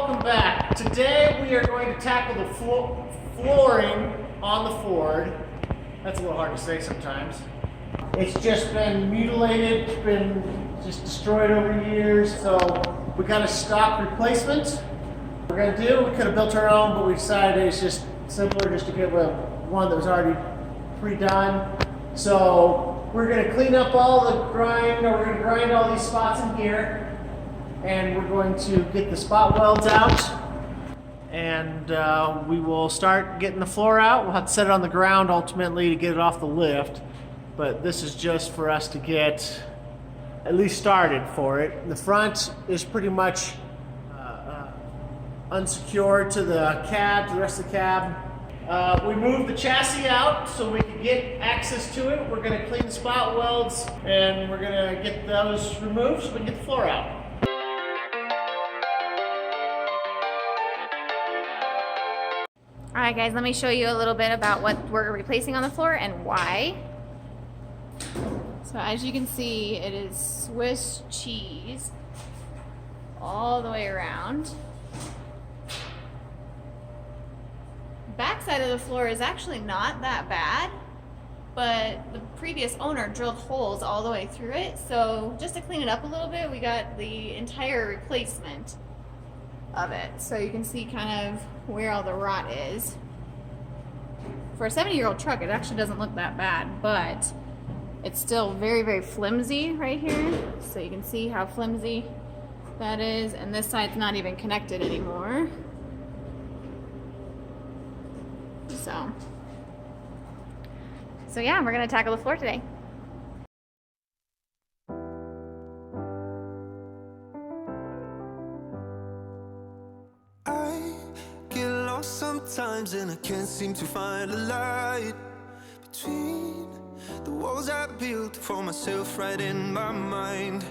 welcome back. Today we are going to tackle the flooring on the Ford. That's a little hard to say sometimes. It's just been mutilated, it's been just destroyed over years, so we got a stock replacement. We're gonna do, we could have built our own, but we decided it's just simpler just to get one that was already pre-done. So we're gonna clean up all the grind, or we're gonna grind all these spots in here, and we're going to get the spot welds out, and we will start getting the floor out. We'll have to set it on the ground ultimately to get it off the lift, but this is just for us to get at least started for it. The front is pretty much unsecured to the cab, to the rest of the cab. We moved the chassis out so we can get access to it. We're going to clean the spot welds and we're going to get those removed so we can get the floor out. Alright guys, let me show you a little bit about what we're replacing on the floor and why. So as you can see, it is Swiss cheese all the way around. Back side of the floor is actually not that bad, but the previous owner drilled holes all the way through it. So just to clean it up a little bit, we got the entire replacement of it. So you can see kind of where all the rot is. For a 70-year-old truck, it actually doesn't look that bad, but it's still very, very flimsy right here. So you can see how flimsy that is, and this side's not even connected anymore. So yeah, we're gonna tackle the floor today. I get lost sometimes and I can't seem to find a light between the walls I built for myself right in my mind.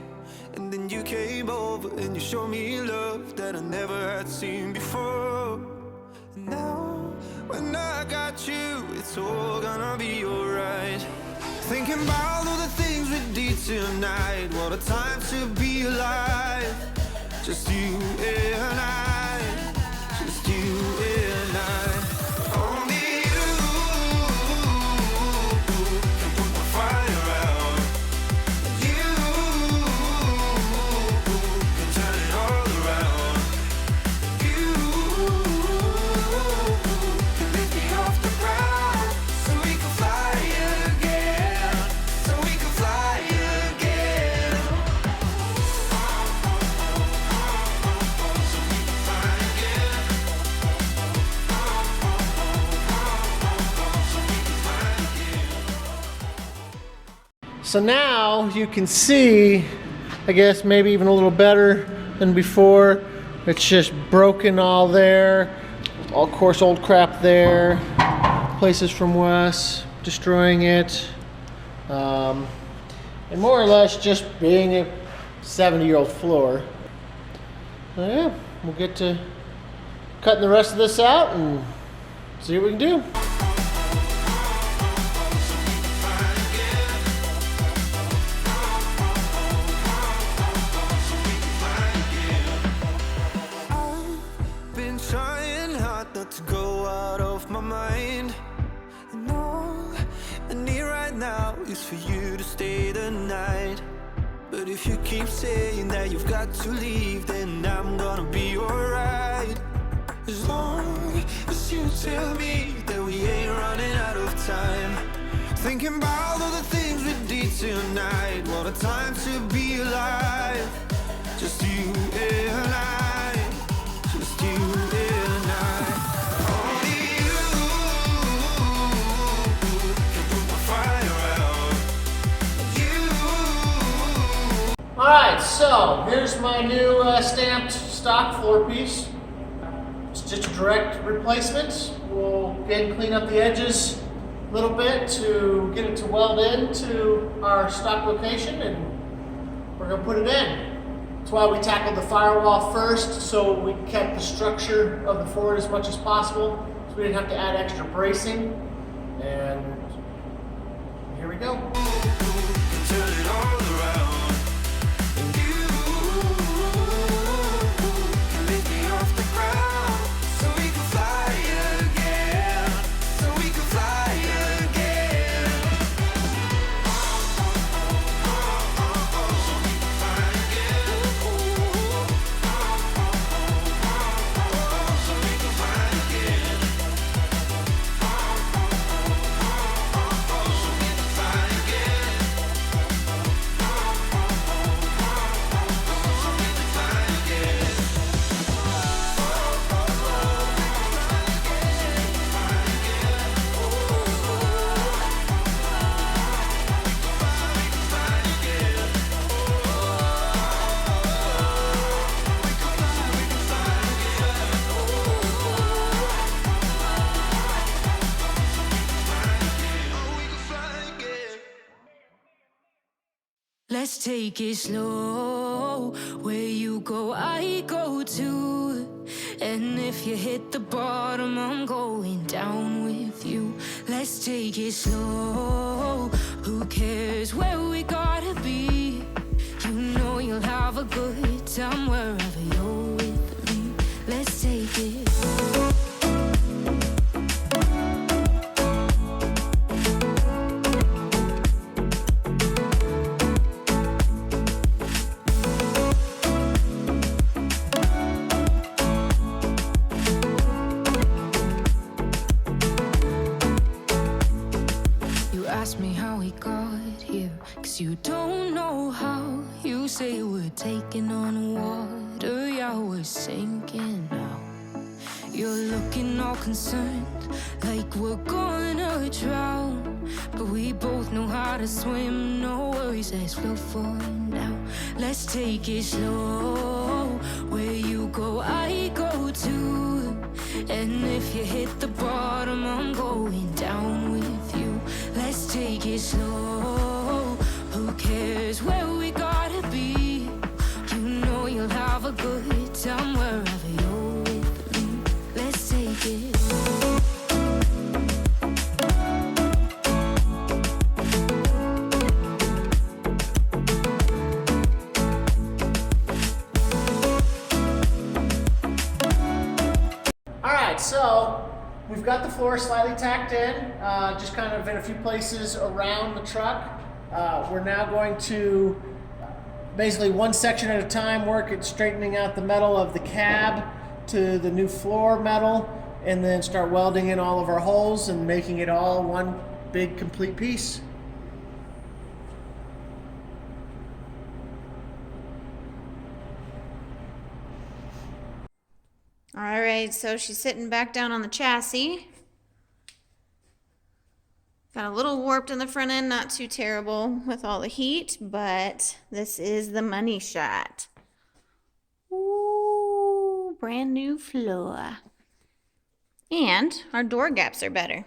And then you came over and you showed me love that I never had seen before. And now when I got you, it's all gonna be alright. Thinking about all the things we did tonight. What a time to be alive. Just you and I. Just you and I. Only you can put the fire out. You can turn it all around. You can lift me off the ground so we can fly again. So we can fly again. So now you can see, I guess maybe even a little better than before. It's just broken all there, all course old crap there, places from Wes, destroying it, and more or less just being a 70-year-old floor. So yeah, we'll get to cutting the rest of this out and see what we can do. To go out of my mind, and all I need right now is for you to stay the night. But if you keep saying that you've got to leave, then I'm gonna be alright. As long as you tell me that we ain't running out of time. Thinking about all the things we did tonight. What a time to be alive. Just you and I. Just you and I. Alright, so here's my new stamped stock floor piece. It's just a direct replacement. We'll again clean up the edges a little bit to get it to weld into our stock location, and we're going to put it in. That's why we tackled the firewall first, so we kept the structure of the Ford as much as possible, so we didn't have to add extra bracing. And here we go. Turn it all around. And you can lift me off the Let's take it slow. Where you go, I go too. And if you hit the bottom, I'm going down with you. Let's take it slow. Who cares where we gotta be? You know you'll have a good time wherever you're with me. Let's take it. Ask me how we got here, 'cause you don't know how. You say we're taking on water, yeah, we're sinking now. You're looking all concerned, like we're gonna drown. But we both know how to swim, no worries, let's float for now. Let's take it slow. Where you go, I go too. And if you hit the bottom, I'm going down with you. Let's take it slow. Who cares where we gotta be? You know you'll have a good time wherever you're with me. Let's take it. Alright, so we've got the floor slightly tacked in, just kind of in a few places around the truck. We're now going to basically one section at a time work at straightening out the metal of the cab to the new floor metal, and then start welding in all of our holes and making it all one big complete piece. All right, so she's sitting back down on the chassis. Got a little warped in the front end, not too terrible with all the heat, but this is the money shot. Ooh, brand new floor. And our door gaps are better.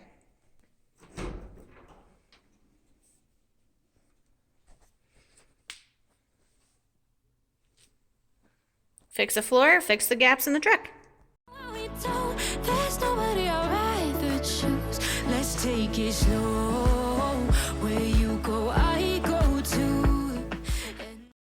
Fix the floor, fix the gaps in the truck. There's nobody I'd rather choose. Let's take it slow.